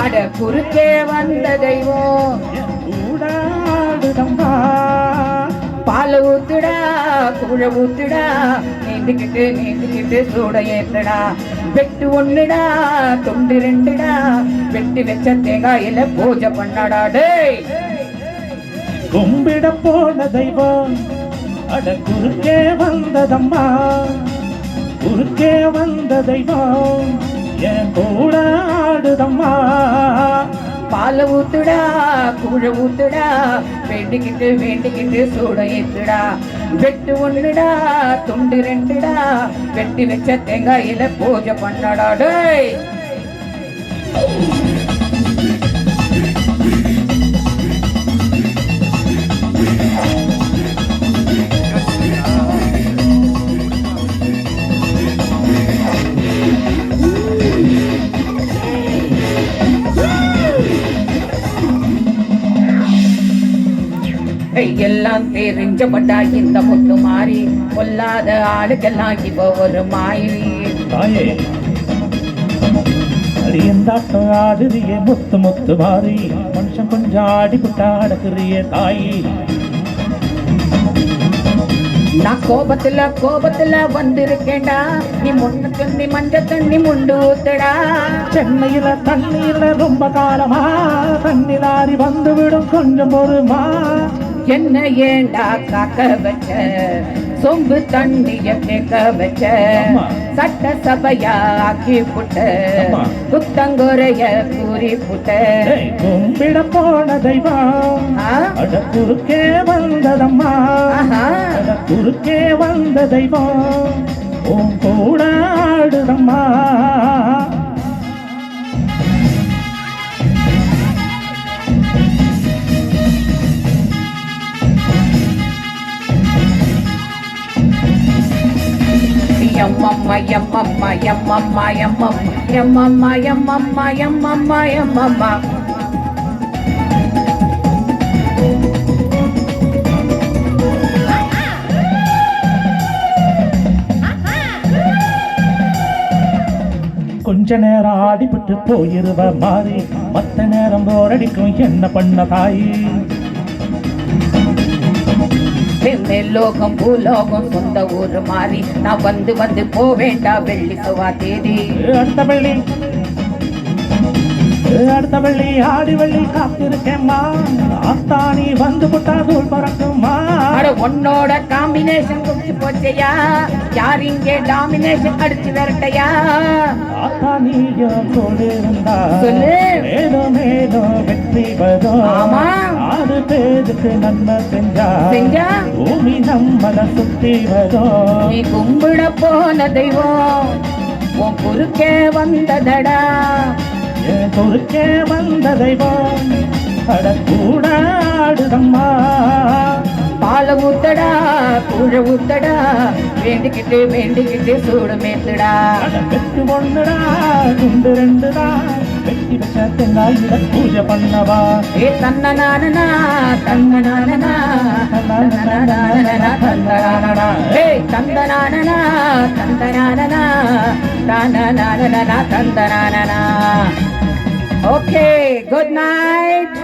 அட குறுக்கே வந்த தெய்வம் கூடாடுதம்மா பால் ஊத்துடா கூழ ஊத்துடா நீந்துக்கிட்டு சூட ஏத்துடா வெட்டு ஒண்ணுடா துண்டு ரெண்டுடா வெட்டி வச்ச தேங்காயில பூஜை பண்ணாடா டேய் கும்பிட போன தெய்வம் அட குறுக்கே வந்ததம்மா குறுக்கே வந்த தெய்வம் என் கூட ஆடுதம்மா பால் ஊத்துடா கூழ ஊத்துடா வேண்டிக்கிட்டு சூட ஏத்துடா வெட்டு ஒண்ணுடா துண்டு ரெண்டுடா வெட்டி வச்ச தேங்காயில பூஜை பண்ணாடா டேய் எல்லாம் தெரிஞ்சப்பட்டா இந்த முத்து மாறி கொல்லாத ஆளுக்கெல்லாம் இப்போ ஒரு மாயி தாயே அடியந்தாட்டம் ஆடுறிய முத்து முத்து மாறி மனுஷன் கொஞ்சம் ஆடிப்புட்டா அடக்குறிய தாயி நான் கோபத்துல வந்திருக்கேன்டா நீ முன்ன தண்ணி மஞ்ச தண்ணி முண்டு ஊத்துடா சென்னையில தண்ணீர்ல ரொம்ப காலமா தண்ணி லாரி வந்து விடும் கொஞ்சம் பொறுமா என்ன ஏண்டா காக்க வச்ச சொம்பு தண்ணிய கேட்க வச்ச சட்ட சபையா ஆக்கி புட்ட குத்தங்குறைய கூறி புட்ட கும்பிட போன தெய்வம் அட குறுக்கே வந்ததம்மா அட குறுக்கே வந்த தெய்வம் உன் கூட ஆடுதம்மா எம்மம்மா எம்மம்மா எம்மம்மா எம்மம்மா எம்மம்மா எம்மம்மா எம்மம்மா கொஞ்ச நேரம் ஆடிப்பட்டு போயிருவ மாறி மத்த நேரம் போரடிக்கும் என்ன பண்ண தாயி லோகம் பூலோகம் சொந்த ஊரு மாறி நான் வந்து போவேண்டா வெள்ளி செவ்வா தேதி அடுத்த வெள்ளி ஆடி வெள்ளி காத்திருக்கேம்மா ஆத்தானி வந்து புட்டா தூள் பறக்குமா உன்னோட காம்பினேஷன் குடிச்சு போச்சையா யார் இங்கே டாமினேஷன் அடிச்சு விரட்டையா ஆத்தானியும் சொல்லிருந்தா சொல்லு மேலும் மேலும் வெற்றி வரும் ஆமா 6 பேருக்கு நன்மை செஞ்சா பூமி நம்மள சுத்தி வரும் நீ கும்பிட போன தெய்வம் உன் குறுக்கே வந்ததடா என் குறுக்கே வந்த தெய்வம் அட கூட ஆடுதம்மா பால ஊத்தடா கூழ ஊத்தடா வேண்டிக்கிட்டு சூடு மேத்துடா வெட்டு ஒண்ணுடா துண்டு ரெண்டுடா வெட்டி வச்ச தென்னாயில பூஜை பண்ணவா ஏ தன்ன நானனா தன்ன நானனா ஏய் தந்த நானனா தந்த நானனா ஓகே குட் நைட்